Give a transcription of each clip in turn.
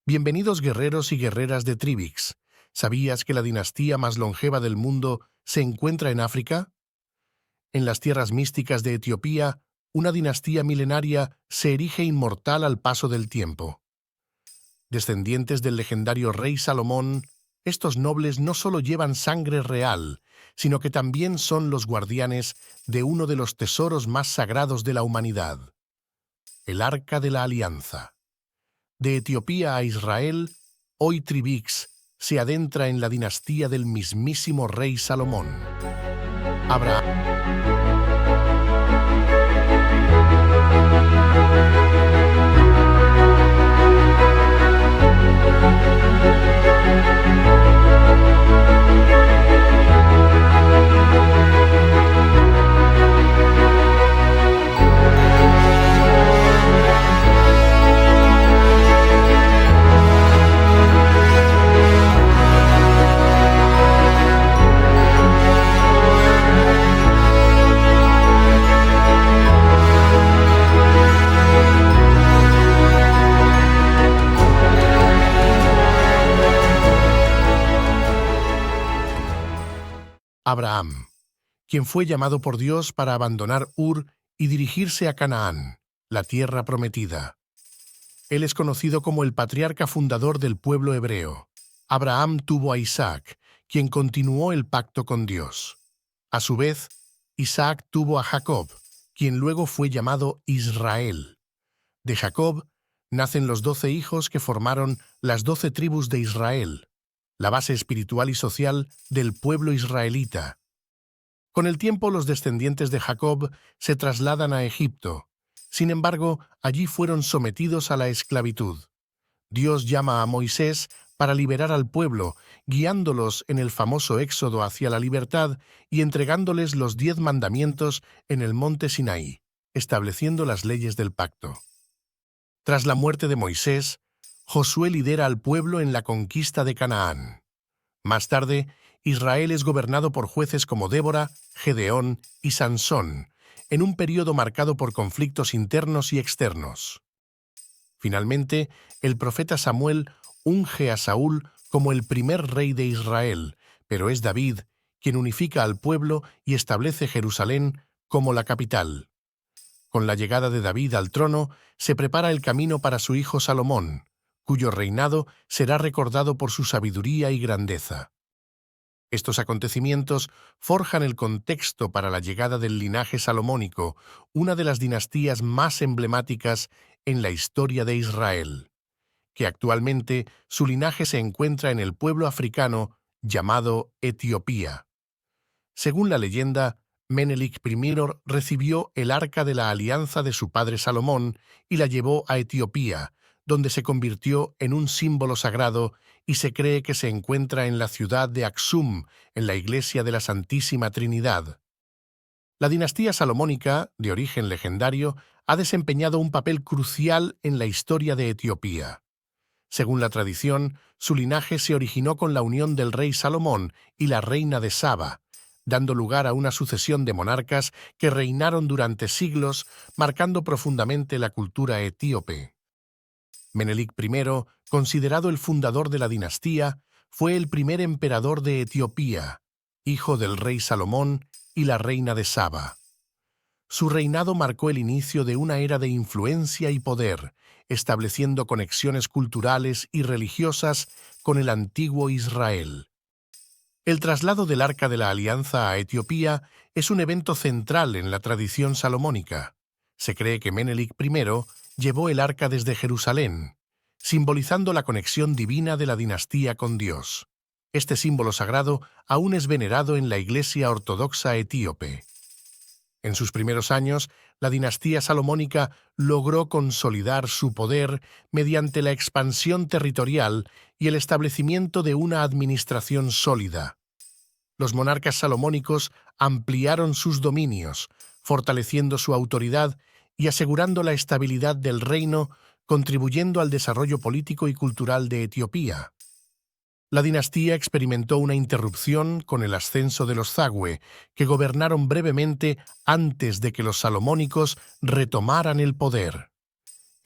Bienvenidos guerreros y guerreras de Tribix. ¿Sabías que la dinastía más longeva del mundo se encuentra en África? En las tierras místicas de Etiopía, una dinastía milenaria se erige inmortal al paso del tiempo. Descendientes del legendario rey Salomón, estos nobles no solo llevan sangre real, sino que también son los guardianes de uno de los tesoros más sagrados de la humanidad, el Arca de la Alianza. De Etiopía a Israel, hoy Tribix se adentra en la dinastía del mismísimo rey Salomón. Abraham, quien fue llamado por Dios para abandonar Ur y dirigirse a Canaán, la tierra prometida. Él es conocido como el patriarca fundador del pueblo hebreo. Abraham tuvo a Isaac, quien continuó el pacto con Dios. A su vez, Isaac tuvo a Jacob, quien luego fue llamado Israel. De Jacob nacen los 12 hijos que formaron las 12 tribus de Israel, la base espiritual y social del pueblo israelita. Con el tiempo, los descendientes de Jacob se trasladan a Egipto. Sin embargo, allí fueron sometidos a la esclavitud. Dios llama a Moisés para liberar al pueblo, guiándolos en el famoso éxodo hacia la libertad y entregándoles los 10 mandamientos en el monte Sinaí, estableciendo las leyes del pacto. Tras la muerte de Moisés, Josué lidera al pueblo en la conquista de Canaán. Más tarde, Israel es gobernado por jueces como Débora, Gedeón y Sansón, en un periodo marcado por conflictos internos y externos. Finalmente, el profeta Samuel unge a Saúl como el primer rey de Israel, pero es David quien unifica al pueblo y establece Jerusalén como la capital. Con la llegada de David al trono, se prepara el camino para su hijo Salomón, cuyo reinado será recordado por su sabiduría y grandeza. Estos acontecimientos forjan el contexto para la llegada del linaje salomónico, una de las dinastías más emblemáticas en la historia de Israel, que actualmente su linaje se encuentra en el pueblo africano llamado Etiopía. Según la leyenda, Menelik I recibió el Arca de la Alianza de su padre Salomón y la llevó a Etiopía, donde se convirtió en un símbolo sagrado y se cree que se encuentra en la ciudad de Aksum, en la iglesia de la Santísima Trinidad. La dinastía salomónica, de origen legendario, ha desempeñado un papel crucial en la historia de Etiopía. Según la tradición, su linaje se originó con la unión del rey Salomón y la reina de Saba, dando lugar a una sucesión de monarcas que reinaron durante siglos, marcando profundamente la cultura etíope. Menelik I, considerado el fundador de la dinastía, fue el primer emperador de Etiopía, hijo del rey Salomón y la reina de Saba. Su reinado marcó el inicio de una era de influencia y poder, estableciendo conexiones culturales y religiosas con el antiguo Israel. El traslado del Arca de la Alianza a Etiopía es un evento central en la tradición salomónica. Se cree que Menelik I llevó el arca desde Jerusalén, simbolizando la conexión divina de la dinastía con Dios. Este símbolo sagrado aún es venerado en la Iglesia Ortodoxa etíope. En sus primeros años, la dinastía salomónica logró consolidar su poder mediante la expansión territorial y el establecimiento de una administración sólida. Los monarcas salomónicos ampliaron sus dominios, fortaleciendo su autoridad y asegurando la estabilidad del reino, contribuyendo al desarrollo político y cultural de Etiopía. La dinastía experimentó una interrupción con el ascenso de los Zagüe, que gobernaron brevemente antes de que los salomónicos retomaran el poder.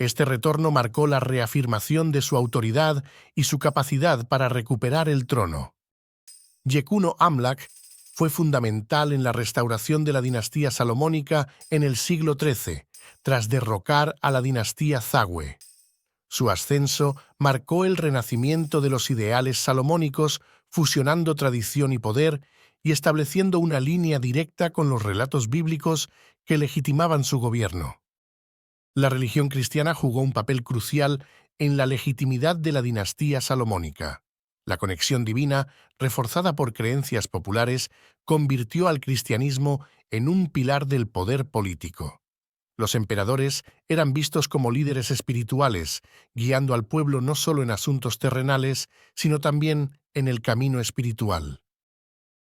Este retorno marcó la reafirmación de su autoridad y su capacidad para recuperar el trono. Yekuno Amlak fue fundamental en la restauración de la dinastía salomónica en el siglo XIII, tras derrocar a la dinastía Zagwe. Su ascenso marcó el renacimiento de los ideales salomónicos, fusionando tradición y poder y estableciendo una línea directa con los relatos bíblicos que legitimaban su gobierno. La religión cristiana jugó un papel crucial en la legitimidad de la dinastía salomónica. La conexión divina, reforzada por creencias populares, convirtió al cristianismo en un pilar del poder político. Los emperadores eran vistos como líderes espirituales, guiando al pueblo no solo en asuntos terrenales, sino también en el camino espiritual.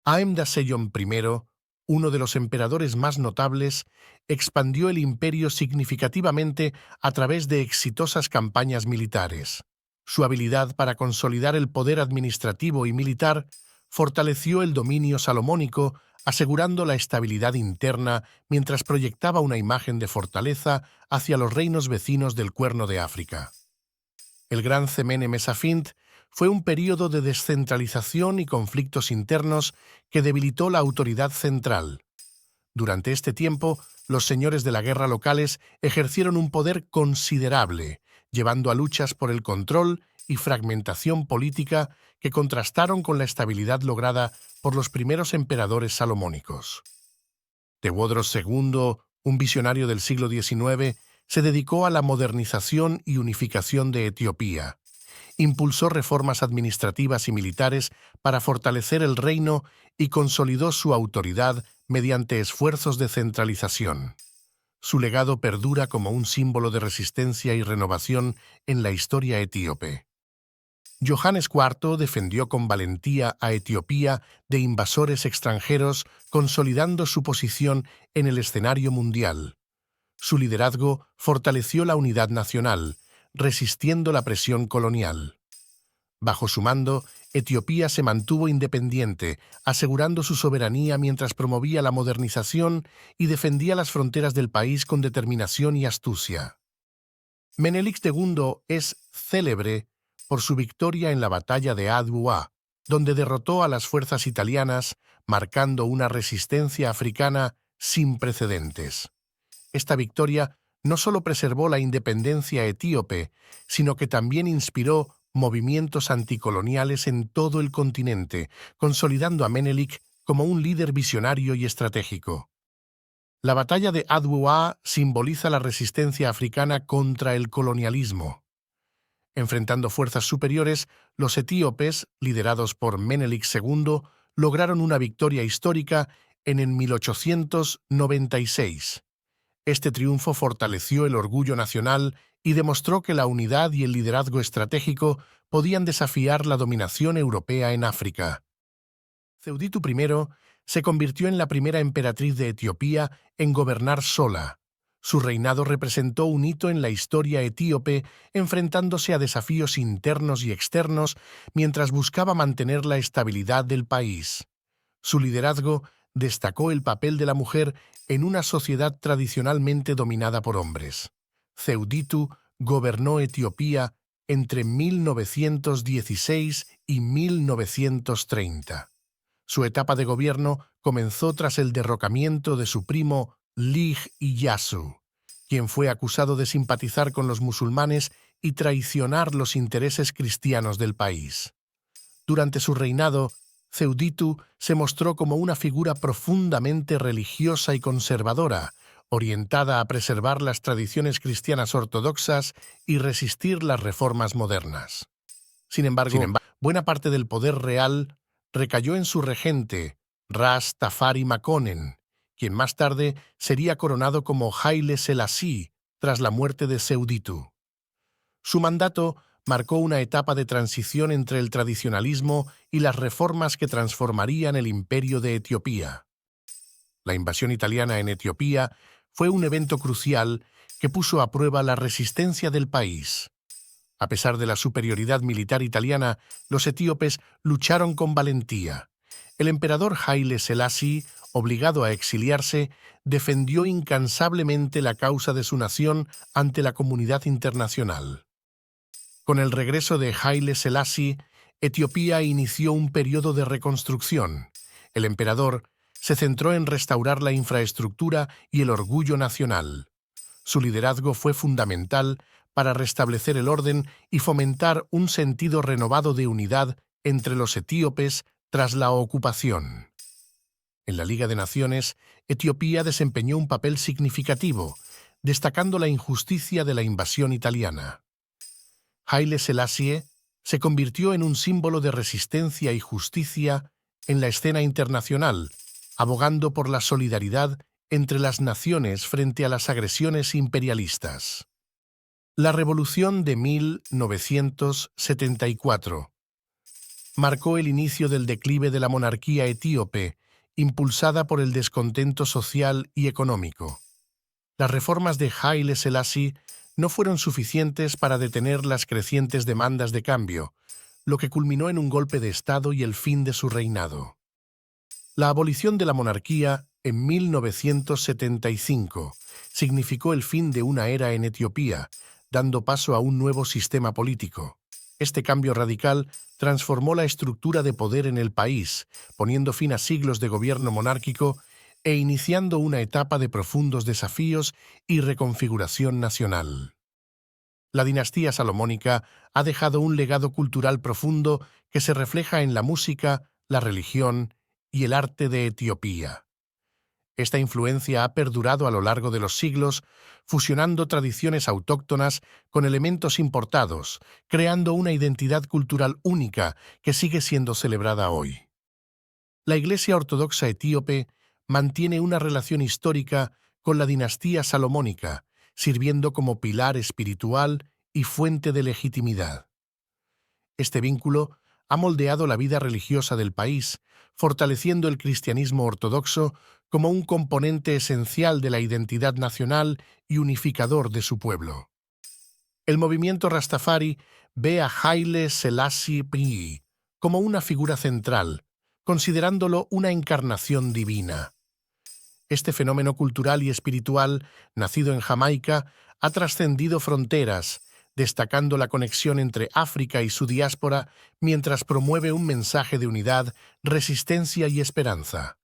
Aemda Sejong I, uno de los emperadores más notables, expandió el imperio significativamente a través de exitosas campañas militares. Su habilidad para consolidar el poder administrativo y militar fortaleció el dominio salomónico, asegurando la estabilidad interna mientras proyectaba una imagen de fortaleza hacia los reinos vecinos del Cuerno de África. El Gran Semene Mesafint fue un período de descentralización y conflictos internos que debilitó la autoridad central. Durante este tiempo, los señores de la guerra locales ejercieron un poder considerable, llevando a luchas por el control y fragmentación política que contrastaron con la estabilidad lograda por los primeros emperadores salomónicos. Tewodros II, un visionario del siglo XIX, se dedicó a la modernización y unificación de Etiopía. Impulsó reformas administrativas y militares para fortalecer el reino y consolidó su autoridad mediante esfuerzos de centralización. Su legado perdura como un símbolo de resistencia y renovación en la historia etíope. Johannes IV defendió con valentía a Etiopía de invasores extranjeros, consolidando su posición en el escenario mundial. Su liderazgo fortaleció la unidad nacional, resistiendo la presión colonial. Bajo su mando, Etiopía se mantuvo independiente, asegurando su soberanía mientras promovía la modernización y defendía las fronteras del país con determinación y astucia. Menelik II es célebre por su victoria en la batalla de Adwa, donde derrotó a las fuerzas italianas, marcando una resistencia africana sin precedentes. Esta victoria no solo preservó la independencia etíope, sino que también inspiró movimientos anticoloniales en todo el continente, consolidando a Menelik como un líder visionario y estratégico. La batalla de Adwa simboliza la resistencia africana contra el colonialismo. Enfrentando fuerzas superiores, los etíopes, liderados por Menelik II, lograron una victoria histórica en el 1896. Este triunfo fortaleció el orgullo nacional y demostró que la unidad y el liderazgo estratégico podían desafiar la dominación europea en África. Seuditu I se convirtió en la primera emperatriz de Etiopía en gobernar sola. Su reinado representó un hito en la historia etíope, enfrentándose a desafíos internos y externos mientras buscaba mantener la estabilidad del país. Su liderazgo destacó el papel de la mujer en una sociedad tradicionalmente dominada por hombres. Seuditu gobernó Etiopía entre 1916 y 1930. Su etapa de gobierno comenzó tras el derrocamiento de su primo Lig Iyasu, quien fue acusado de simpatizar con los musulmanes y traicionar los intereses cristianos del país. Durante su reinado, Seuditu se mostró como una figura profundamente religiosa y conservadora, orientada a preservar las tradiciones cristianas ortodoxas y resistir las reformas modernas. Sin embargo, buena parte del poder real recayó en su regente, Ras Tafari Makonnen, quien más tarde sería coronado como Haile Selassie tras la muerte de Seuditu. Su mandato marcó una etapa de transición entre el tradicionalismo y las reformas que transformarían el imperio de Etiopía. La invasión italiana en Etiopía fue un evento crucial que puso a prueba la resistencia del país. A pesar de la superioridad militar italiana, los etíopes lucharon con valentía. El emperador Haile Selassie obligado a exiliarse, defendió incansablemente la causa de su nación ante la comunidad internacional. Con el regreso de Haile Selassie, Etiopía inició un periodo de reconstrucción. El emperador se centró en restaurar la infraestructura y el orgullo nacional. Su liderazgo fue fundamental para restablecer el orden y fomentar un sentido renovado de unidad entre los etíopes tras la ocupación. En la Liga de Naciones, Etiopía desempeñó un papel significativo, destacando la injusticia de la invasión italiana. Haile Selassie se convirtió en un símbolo de resistencia y justicia en la escena internacional, abogando por la solidaridad entre las naciones frente a las agresiones imperialistas. La Revolución de 1974 marcó el inicio del declive de la monarquía etíope, impulsada por el descontento social y económico. Las reformas de Haile Selassie no fueron suficientes para detener las crecientes demandas de cambio, lo que culminó en un golpe de Estado y el fin de su reinado. La abolición de la monarquía en 1975 significó el fin de una era en Etiopía, dando paso a un nuevo sistema político. Este cambio radical transformó la estructura de poder en el país, poniendo fin a siglos de gobierno monárquico e iniciando una etapa de profundos desafíos y reconfiguración nacional. La dinastía salomónica ha dejado un legado cultural profundo que se refleja en la música, la religión y el arte de Etiopía. Esta influencia ha perdurado a lo largo de los siglos, fusionando tradiciones autóctonas con elementos importados, creando una identidad cultural única que sigue siendo celebrada hoy. La Iglesia Ortodoxa etíope mantiene una relación histórica con la dinastía salomónica, sirviendo como pilar espiritual y fuente de legitimidad. Este vínculo ha moldeado la vida religiosa del país, fortaleciendo el cristianismo ortodoxo como un componente esencial de la identidad nacional y unificador de su pueblo. El movimiento Rastafari ve a Haile Selassie I como una figura central, considerándolo una encarnación divina. Este fenómeno cultural y espiritual, nacido en Jamaica, ha trascendido fronteras, destacando la conexión entre África y su diáspora mientras promueve un mensaje de unidad, resistencia y esperanza.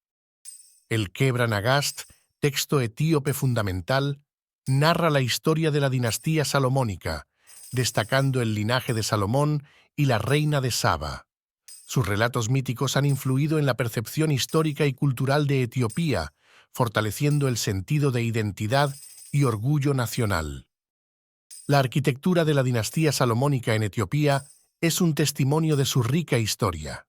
El Kebra Nagast, texto etíope fundamental, narra la historia de la dinastía salomónica, destacando el linaje de Salomón y la reina de Saba. Sus relatos míticos han influido en la percepción histórica y cultural de Etiopía, fortaleciendo el sentido de identidad y orgullo nacional. La arquitectura de la dinastía salomónica en Etiopía es un testimonio de su rica historia.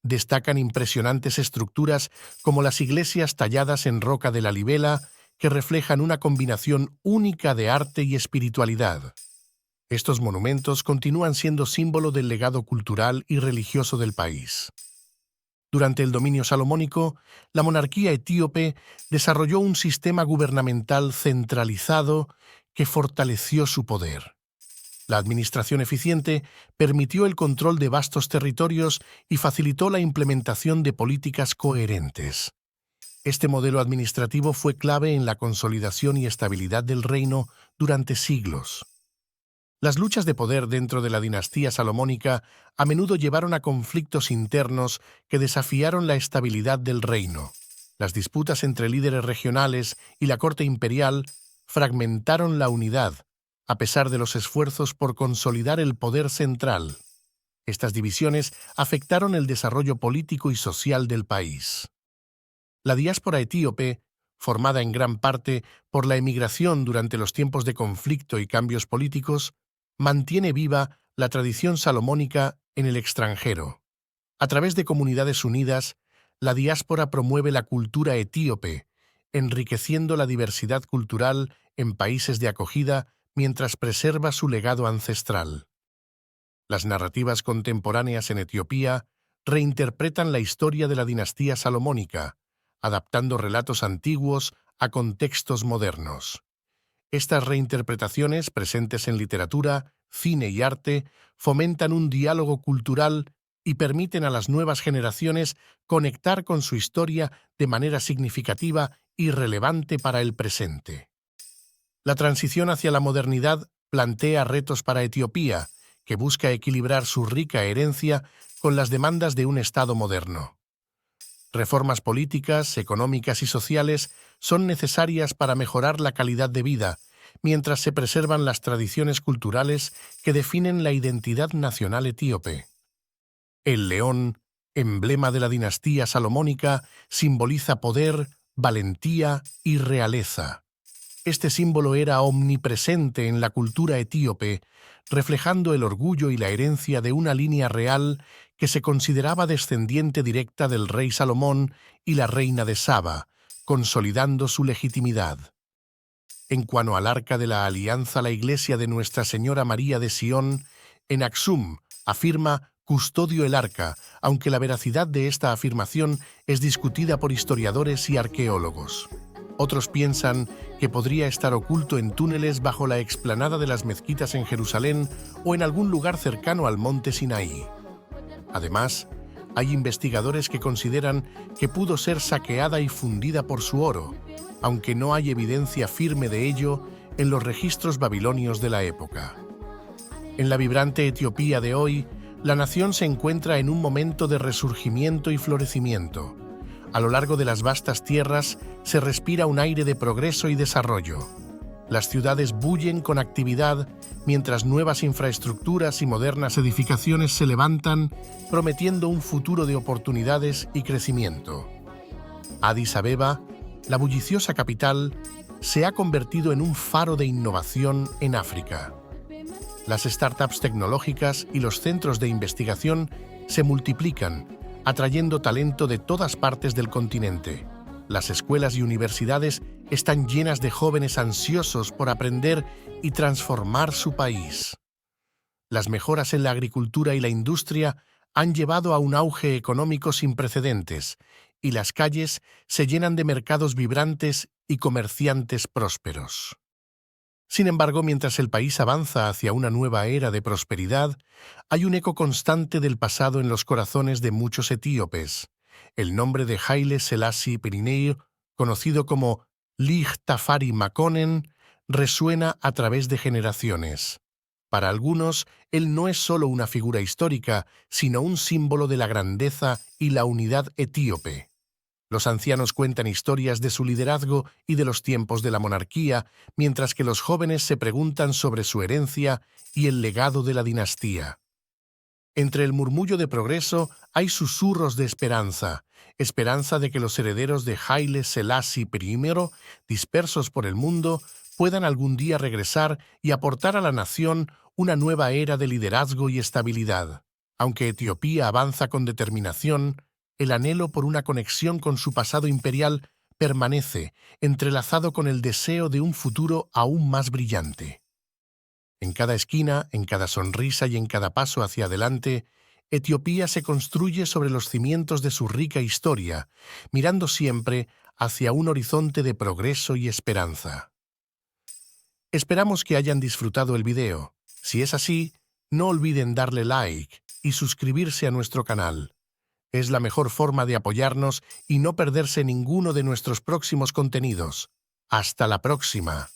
Destacan impresionantes estructuras como las iglesias talladas en roca de Lalibela, que reflejan una combinación única de arte y espiritualidad. Estos monumentos continúan siendo símbolo del legado cultural y religioso del país. Durante el dominio salomónico, la monarquía etíope desarrolló un sistema gubernamental centralizado que fortaleció su poder. La administración eficiente permitió el control de vastos territorios y facilitó la implementación de políticas coherentes. Este modelo administrativo fue clave en la consolidación y estabilidad del reino durante siglos. Las luchas de poder dentro de la dinastía salomónica a menudo llevaron a conflictos internos que desafiaron la estabilidad del reino. Las disputas entre líderes regionales y la corte imperial fragmentaron la unidad, a pesar de los esfuerzos por consolidar el poder central. Estas divisiones afectaron el desarrollo político y social del país. La diáspora etíope, formada en gran parte por la emigración durante los tiempos de conflicto y cambios políticos, mantiene viva la tradición salomónica en el extranjero. A través de comunidades unidas, la diáspora promueve la cultura etíope, enriqueciendo la diversidad cultural en países de acogida mientras preserva su legado ancestral. Las narrativas contemporáneas en Etiopía reinterpretan la historia de la dinastía salomónica, adaptando relatos antiguos a contextos modernos. Estas reinterpretaciones, presentes en literatura, cine y arte, fomentan un diálogo cultural y permiten a las nuevas generaciones conectar con su historia de manera significativa y relevante para el presente. La transición hacia la modernidad plantea retos para Etiopía, que busca equilibrar su rica herencia con las demandas de un Estado moderno. Reformas políticas, económicas y sociales son necesarias para mejorar la calidad de vida, mientras se preservan las tradiciones culturales que definen la identidad nacional etíope. El león, emblema de la dinastía salomónica, simboliza poder, valentía y realeza. Este símbolo era omnipresente en la cultura etíope, reflejando el orgullo y la herencia de una línea real que se consideraba descendiente directa del rey Salomón y la reina de Saba, consolidando su legitimidad. En cuanto al Arca de la Alianza, la iglesia de Nuestra Señora María de Sion, en Aksum, afirma «custodio el arca», aunque la veracidad de esta afirmación es discutida por historiadores y arqueólogos. Otros piensan que podría estar oculto en túneles bajo la explanada de las mezquitas en Jerusalén o en algún lugar cercano al monte Sinaí. Además, hay investigadores que consideran que pudo ser saqueada y fundida por su oro, aunque no hay evidencia firme de ello en los registros babilonios de la época. En la vibrante Etiopía de hoy, la nación se encuentra en un momento de resurgimiento y florecimiento. A lo largo de las vastas tierras se respira un aire de progreso y desarrollo. Las ciudades bullen con actividad, mientras nuevas infraestructuras y modernas edificaciones se levantan, prometiendo un futuro de oportunidades y crecimiento. Addis Abeba, la bulliciosa capital, se ha convertido en un faro de innovación en África. Las startups tecnológicas y los centros de investigación se multiplican, atrayendo talento de todas partes del continente. Las escuelas y universidades están llenas de jóvenes ansiosos por aprender y transformar su país. Las mejoras en la agricultura y la industria han llevado a un auge económico sin precedentes, y las calles se llenan de mercados vibrantes y comerciantes prósperos. Sin embargo, mientras el país avanza hacia una nueva era de prosperidad, hay un eco constante del pasado en los corazones de muchos etíopes. El nombre de Haile Selassie I, conocido como Lig Tafari Makonnen, resuena a través de generaciones. Para algunos, él no es solo una figura histórica, sino un símbolo de la grandeza y la unidad etíope. Los ancianos cuentan historias de su liderazgo y de los tiempos de la monarquía, mientras que los jóvenes se preguntan sobre su herencia y el legado de la dinastía. Entre el murmullo de progreso hay susurros de esperanza, esperanza de que los herederos de Haile Selassie I, dispersos por el mundo, puedan algún día regresar y aportar a la nación una nueva era de liderazgo y estabilidad. Aunque Etiopía avanza con determinación, el anhelo por una conexión con su pasado imperial permanece, entrelazado con el deseo de un futuro aún más brillante. En cada esquina, en cada sonrisa y en cada paso hacia adelante, Etiopía se construye sobre los cimientos de su rica historia, mirando siempre hacia un horizonte de progreso y esperanza. Esperamos que hayan disfrutado el video. Si es así, no olviden darle like y suscribirse a nuestro canal. Es la mejor forma de apoyarnos y no perderse ninguno de nuestros próximos contenidos. ¡Hasta la próxima!